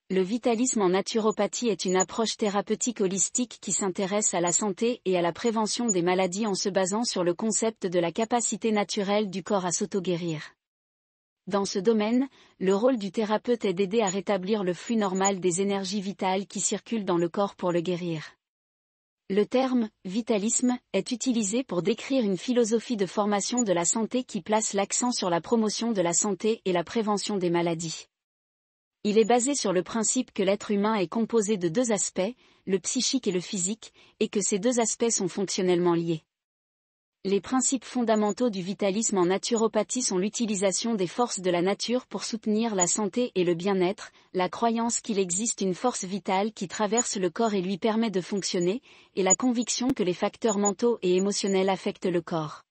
Le vitalisme en naturopathie est une approche thérapeutique holistique qui s'intéresse à la santé et à la prévention des maladies en se basant sur le concept de la capacité naturelle du corps à s'auto-guérir. Dans ce domaine, le rôle du thérapeute est d'aider à rétablir le flux normal des énergies vitales qui circulent dans le corps pour le guérir. Le terme « vitalisme » est utilisé pour décrire une philosophie de formation de la santé qui place l'accent sur la promotion de la santé et la prévention des maladies. Il est basé sur le principe que l'être humain est composé de deux aspects, le psychique et le physique, et que ces deux aspects sont fonctionnellement liés. Les principes fondamentaux du vitalisme en naturopathie sont l'utilisation des forces de la nature pour soutenir la santé et le bien-être, la croyance qu'il existe une force vitale qui traverse le corps et lui permet de fonctionner, et la conviction que les facteurs mentaux et émotionnels affectent le corps.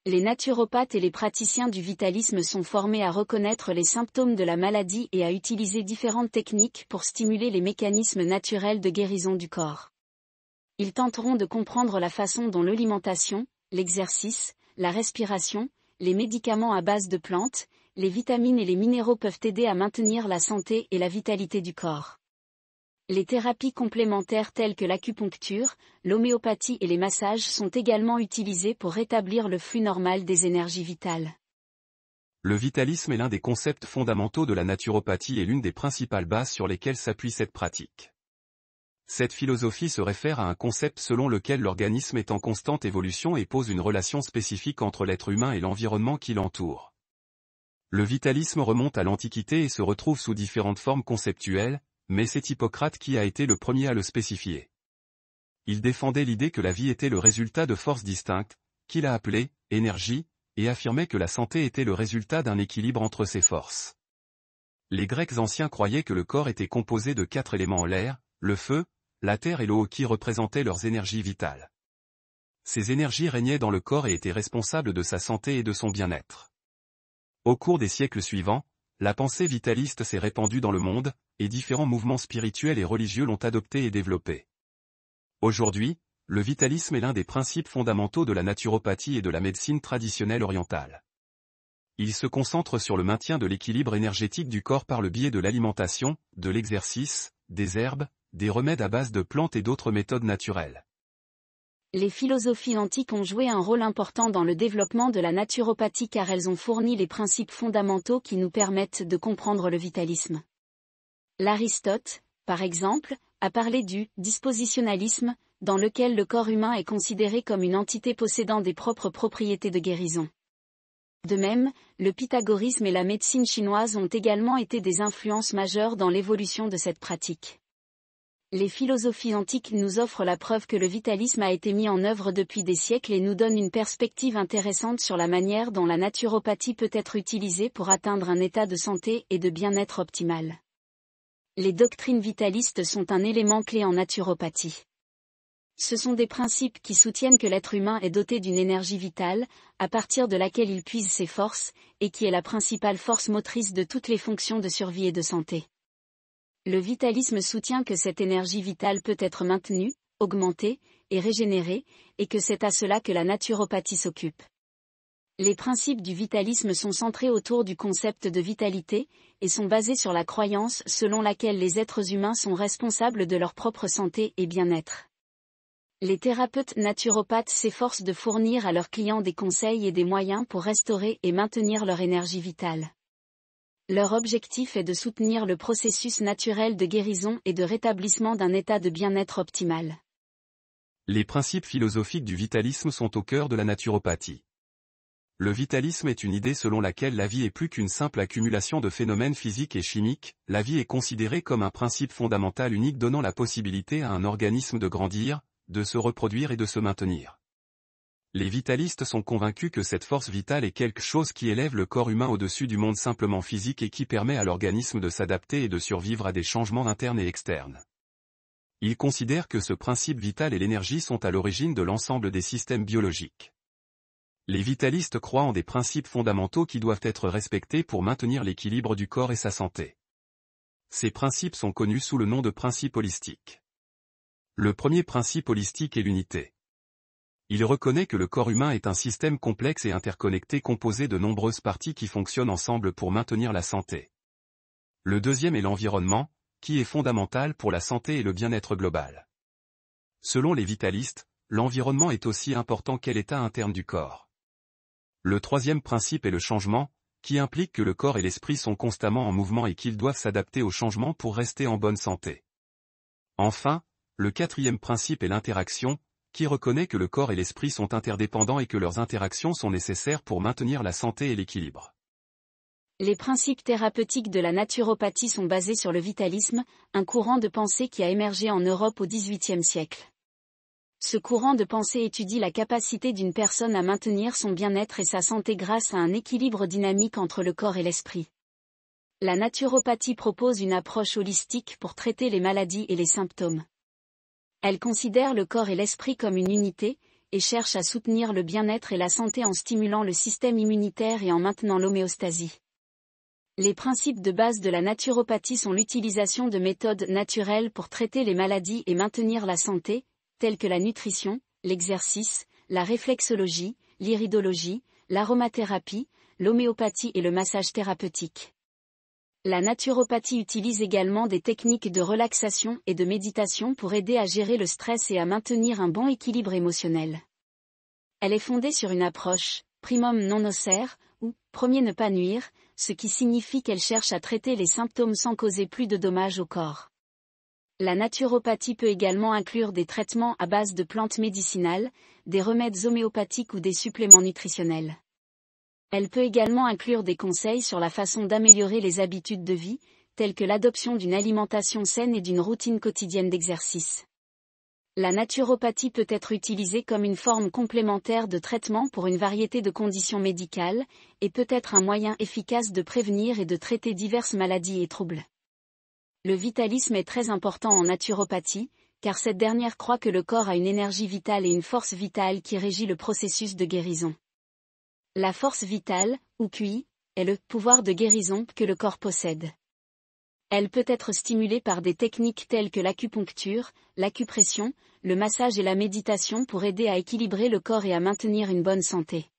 Les naturopathes et les praticiens du vitalisme sont formés à reconnaître les symptômes de la maladie et à utiliser différentes techniques pour stimuler les mécanismes naturels de guérison du corps. Ils tenteront de comprendre la façon dont l'alimentation, l'exercice, la respiration, les médicaments à base de plantes, les vitamines et les minéraux peuvent aider à maintenir la santé et la vitalité du corps. Les thérapies complémentaires telles que l'acupuncture, l'homéopathie et les massages sont également utilisées pour rétablir le flux normal des énergies vitales. Le vitalisme est l'un des concepts fondamentaux de la naturopathie et l'une des principales bases sur lesquelles s'appuie cette pratique. Cette philosophie se réfère à un concept selon lequel l'organisme est en constante évolution et pose une relation spécifique entre l'être humain et l'environnement qui l'entoure. Le vitalisme remonte à l'Antiquité et se retrouve sous différentes formes conceptuelles, mais c'est Hippocrate qui a été le premier à le spécifier. Il défendait l'idée que la vie était le résultat de forces distinctes, qu'il a appelées « énergie », et affirmait que la santé était le résultat d'un équilibre entre ces forces. Les Grecs anciens croyaient que le corps était composé de 4 éléments: l'air, le feu, la terre et l'eau qui représentaient leurs énergies vitales. Ces énergies régnaient dans le corps et étaient responsables de sa santé et de son bien-être. Au cours des siècles suivants, la pensée vitaliste s'est répandue dans le monde, et différents mouvements spirituels et religieux l'ont adoptée et développée. Aujourd'hui, le vitalisme est l'un des principes fondamentaux de la naturopathie et de la médecine traditionnelle orientale. Il se concentre sur le maintien de l'équilibre énergétique du corps par le biais de l'alimentation, de l'exercice, des herbes, des remèdes à base de plantes et d'autres méthodes naturelles. Les philosophies antiques ont joué un rôle important dans le développement de la naturopathie car elles ont fourni les principes fondamentaux qui nous permettent de comprendre le vitalisme. L'Aristote, par exemple, a parlé du dispositionnalisme, dans lequel le corps humain est considéré comme une entité possédant des propres propriétés de guérison. De même, le pythagorisme et la médecine chinoise ont également été des influences majeures dans l'évolution de cette pratique. Les philosophies antiques nous offrent la preuve que le vitalisme a été mis en œuvre depuis des siècles et nous donnent une perspective intéressante sur la manière dont la naturopathie peut être utilisée pour atteindre un état de santé et de bien-être optimal. Les doctrines vitalistes sont un élément clé en naturopathie. Ce sont des principes qui soutiennent que l'être humain est doté d'une énergie vitale, à partir de laquelle il puise ses forces, et qui est la principale force motrice de toutes les fonctions de survie et de santé. Le vitalisme soutient que cette énergie vitale peut être maintenue, augmentée et régénérée, et que c'est à cela que la naturopathie s'occupe. Les principes du vitalisme sont centrés autour du concept de vitalité, et sont basés sur la croyance selon laquelle les êtres humains sont responsables de leur propre santé et bien-être. Les thérapeutes naturopathes s'efforcent de fournir à leurs clients des conseils et des moyens pour restaurer et maintenir leur énergie vitale. Leur objectif est de soutenir le processus naturel de guérison et de rétablissement d'un état de bien-être optimal. Les principes philosophiques du vitalisme sont au cœur de la naturopathie. Le vitalisme est une idée selon laquelle la vie est plus qu'une simple accumulation de phénomènes physiques et chimiques, la vie est considérée comme un principe fondamental unique donnant la possibilité à un organisme de grandir, de se reproduire et de se maintenir. Les vitalistes sont convaincus que cette force vitale est quelque chose qui élève le corps humain au-dessus du monde simplement physique et qui permet à l'organisme de s'adapter et de survivre à des changements internes et externes. Ils considèrent que ce principe vital et l'énergie sont à l'origine de l'ensemble des systèmes biologiques. Les vitalistes croient en des principes fondamentaux qui doivent être respectés pour maintenir l'équilibre du corps et sa santé. Ces principes sont connus sous le nom de principes holistiques. Le premier principe holistique est l'unité. Il reconnaît que le corps humain est un système complexe et interconnecté composé de nombreuses parties qui fonctionnent ensemble pour maintenir la santé. Le deuxième est l'environnement. qui est fondamentale pour la santé et le bien-être global. Selon les vitalistes, l'environnement est aussi important qu'est l'état interne du corps. Le troisième principe est le changement, qui implique que le corps et l'esprit sont constamment en mouvement et qu'ils doivent s'adapter au changement pour rester en bonne santé. Enfin, le quatrième principe est l'interaction, qui reconnaît que le corps et l'esprit sont interdépendants et que leurs interactions sont nécessaires pour maintenir la santé et l'équilibre. Les principes thérapeutiques de la naturopathie sont basés sur le vitalisme, un courant de pensée qui a émergé en Europe au XVIIIe siècle. Ce courant de pensée étudie la capacité d'une personne à maintenir son bien-être et sa santé grâce à un équilibre dynamique entre le corps et l'esprit. La naturopathie propose une approche holistique pour traiter les maladies et les symptômes. Elle considère le corps et l'esprit comme une unité, et cherche à soutenir le bien-être et la santé en stimulant le système immunitaire et en maintenant l'homéostasie. Les principes de base de la naturopathie sont l'utilisation de méthodes naturelles pour traiter les maladies et maintenir la santé, telles que la nutrition, l'exercice, la réflexologie, l'iridologie, l'aromathérapie, l'homéopathie et le massage thérapeutique. La naturopathie utilise également des techniques de relaxation et de méditation pour aider à gérer le stress et à maintenir un bon équilibre émotionnel. Elle est fondée sur une approche, primum non nocere, ou premier ne pas nuire, ce qui signifie qu'elle cherche à traiter les symptômes sans causer plus de dommages au corps. La naturopathie peut également inclure des traitements à base de plantes médicinales, des remèdes homéopathiques ou des suppléments nutritionnels. Elle peut également inclure des conseils sur la façon d'améliorer les habitudes de vie, telles que l'adoption d'une alimentation saine et d'une routine quotidienne d'exercice. La naturopathie peut être utilisée comme une forme complémentaire de traitement pour une variété de conditions médicales, et peut être un moyen efficace de prévenir et de traiter diverses maladies et troubles. Le vitalisme est très important en naturopathie, car cette dernière croit que le corps a une énergie vitale et une force vitale qui régit le processus de guérison. La force vitale, ou QI, est le pouvoir de guérison que le corps possède. Elle peut être stimulée par des techniques telles que l'acupuncture, l'acupression, le massage et la méditation pour aider à équilibrer le corps et à maintenir une bonne santé.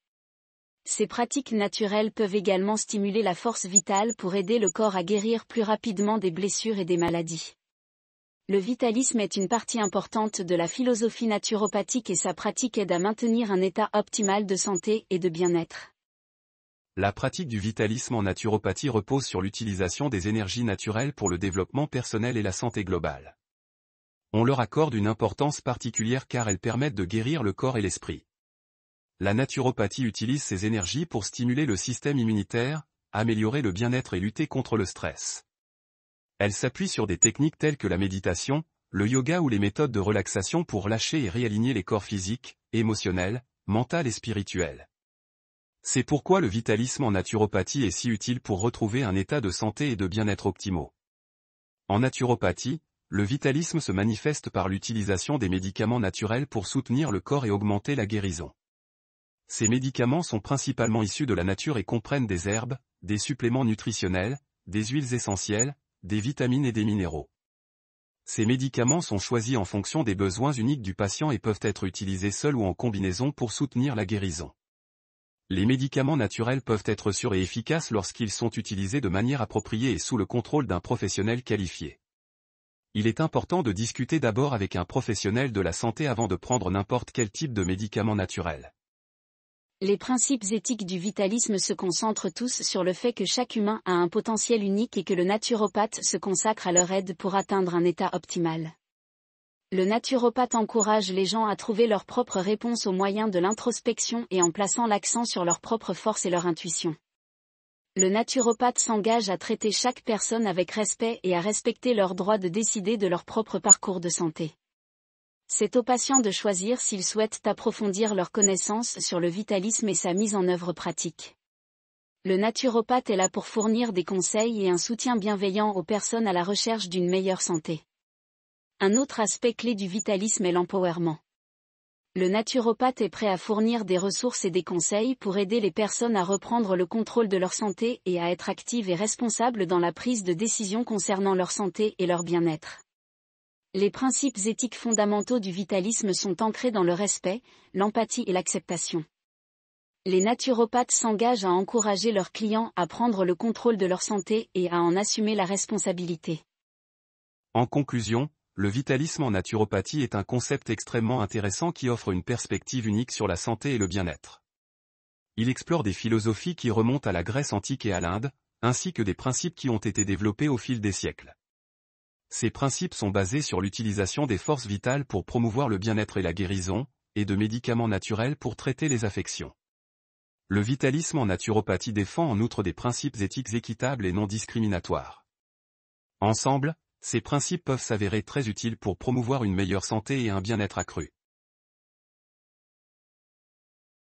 Ces pratiques naturelles peuvent également stimuler la force vitale pour aider le corps à guérir plus rapidement des blessures et des maladies. Le vitalisme est une partie importante de la philosophie naturopathique et sa pratique aide à maintenir un état optimal de santé et de bien-être. La pratique du vitalisme en naturopathie repose sur l'utilisation des énergies naturelles pour le développement personnel et la santé globale. On leur accorde une importance particulière car elles permettent de guérir le corps et l'esprit. La naturopathie utilise ces énergies pour stimuler le système immunitaire, améliorer le bien-être et lutter contre le stress. Elle s'appuie sur des techniques telles que la méditation, le yoga ou les méthodes de relaxation pour lâcher et réaligner les corps physiques, émotionnels, mentaux et spirituels. C'est pourquoi le vitalisme en naturopathie est si utile pour retrouver un état de santé et de bien-être optimaux. En naturopathie, le vitalisme se manifeste par l'utilisation des médicaments naturels pour soutenir le corps et augmenter la guérison. Ces médicaments sont principalement issus de la nature et comprennent des herbes, des suppléments nutritionnels, des huiles essentielles, des vitamines et des minéraux. Ces médicaments sont choisis en fonction des besoins uniques du patient et peuvent être utilisés seuls ou en combinaison pour soutenir la guérison. Les médicaments naturels peuvent être sûrs et efficaces lorsqu'ils sont utilisés de manière appropriée et sous le contrôle d'un professionnel qualifié. Il est important de discuter d'abord avec un professionnel de la santé avant de prendre n'importe quel type de médicament naturel. Les principes éthiques du vitalisme se concentrent tous sur le fait que chaque humain a un potentiel unique et que le naturopathe se consacre à leur aide pour atteindre un état optimal. Le naturopathe encourage les gens à trouver leur propre réponse au moyen de l'introspection et en plaçant l'accent sur leurs propres forces et leur intuition. Le naturopathe s'engage à traiter chaque personne avec respect et à respecter leur droit de décider de leur propre parcours de santé. C'est aux patients de choisir s'ils souhaitent approfondir leurs connaissances sur le vitalisme et sa mise en œuvre pratique. Le naturopathe est là pour fournir des conseils et un soutien bienveillant aux personnes à la recherche d'une meilleure santé. Un autre aspect clé du vitalisme est l'empowerment. Le naturopathe est prêt à fournir des ressources et des conseils pour aider les personnes à reprendre le contrôle de leur santé et à être actives et responsables dans la prise de décisions concernant leur santé et leur bien-être. Les principes éthiques fondamentaux du vitalisme sont ancrés dans le respect, l'empathie et l'acceptation. Les naturopathes s'engagent à encourager leurs clients à prendre le contrôle de leur santé et à en assumer la responsabilité. En conclusion, le vitalisme en naturopathie est un concept extrêmement intéressant qui offre une perspective unique sur la santé et le bien-être. Il explore des philosophies qui remontent à la Grèce antique et à l'Inde, ainsi que des principes qui ont été développés au fil des siècles. Ces principes sont basés sur l'utilisation des forces vitales pour promouvoir le bien-être et la guérison, et de médicaments naturels pour traiter les affections. Le vitalisme en naturopathie défend en outre des principes éthiques équitables et non discriminatoires. Ensemble, ces principes peuvent s'avérer très utiles pour promouvoir une meilleure santé et un bien-être accru.